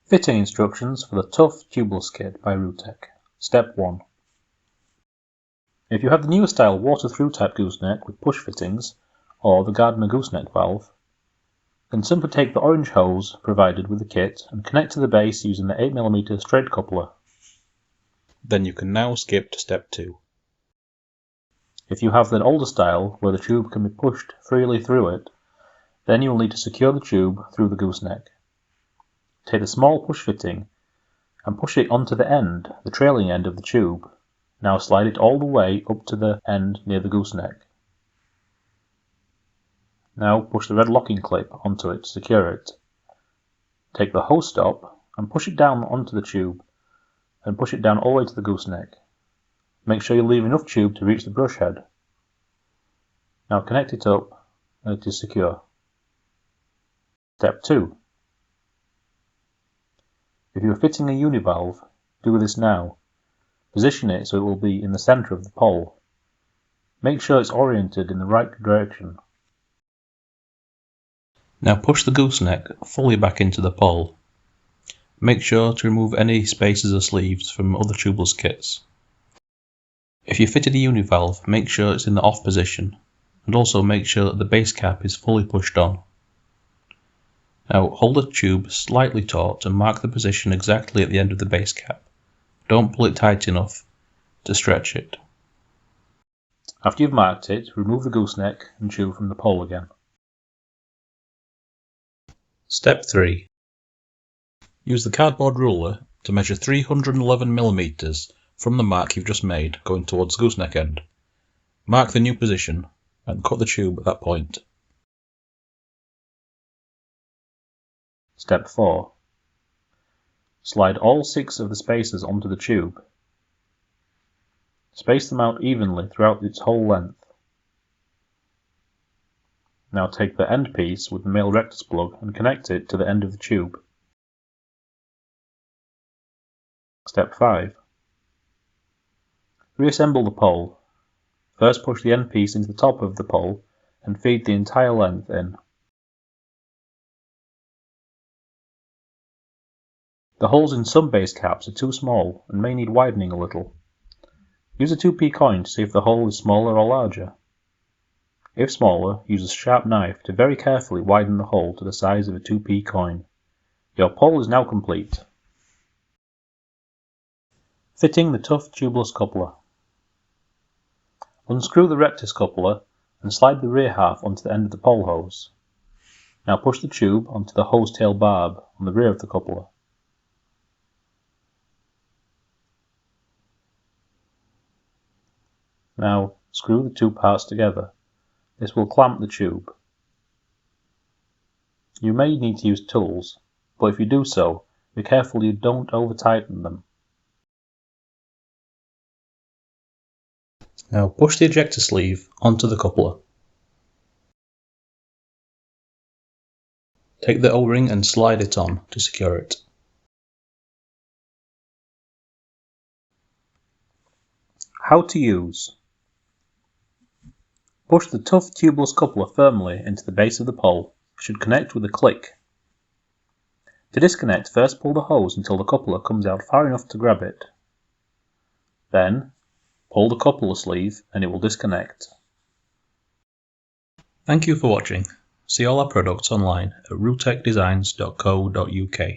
Fitting instructions for the Tuff Tubeless kit by Rootek. Step 1. If you have the newer style water-through type gooseneck with push fittings, or the Gardner gooseneck valve, then simply take the orange hose provided with the kit and connect to the base using the 8mm straight coupler. Then you can now skip to step 2. If you have the older style where the tube can be pushed freely through it, then you will need to secure the tube through the gooseneck. Take the small push fitting and push it onto the end, the trailing end of the tube. Now slide it all the way up to the end near the gooseneck. Now push the red locking clip onto it to secure it. Take the hose stop and push it down onto the tube and push it down all the way to the gooseneck. Make sure you leave enough tube to reach the brush head. Now connect it up and it is secure. Step 2. If you are fitting a univalve, do this now. Position it so it will be in the centre of the pole. Make sure it's oriented in the right direction. Now push the gooseneck fully back into the pole. Make sure to remove any spacers or sleeves from other tubeless kits. If you fitted a univalve, make sure it's in the off position, and also make sure that the base cap is fully pushed on. Now hold the tube slightly taut and mark the position exactly at the end of the base cap. Don't pull it tight enough to stretch it. After you've marked it, remove the gooseneck and tube from the pole again. Step 3. Use the cardboard ruler to measure 311mm from the mark you've just made going towards the gooseneck end. Mark the new position and cut the tube at that point. Step 4. Slide all 6 of the spacers onto the tube. Space them out evenly throughout its whole length. Now take the end piece with the male rectus plug and connect it to the end of the tube. Step 5. Reassemble the pole. First push the end piece into the top of the pole and feed the entire length in. The holes in some base caps are too small and may need widening a little. Use a 2p coin to see if the hole is smaller or larger. If smaller, use a sharp knife to very carefully widen the hole to the size of a 2p coin. Your pole is now complete. Fitting the Tuff Tubeless coupler. Unscrew the rectus coupler and slide the rear half onto the end of the pole hose. Now push the tube onto the hose tail barb on the rear of the coupler. Now screw the two parts together. This will clamp the tube. You may need to use tools, but if you do so, be careful you don't over-tighten them. Now push the ejector sleeve onto the coupler. Take the O-ring and slide it on to secure it. How to use. Push the Tuff Tubeless coupler firmly into the base of the pole. It should connect with a click. To disconnect, first pull the hose until the coupler comes out far enough to grab it. Then, pull the coupler sleeve and it will disconnect. Thank you for watching. See all our products online at rootek-designs.co.uk.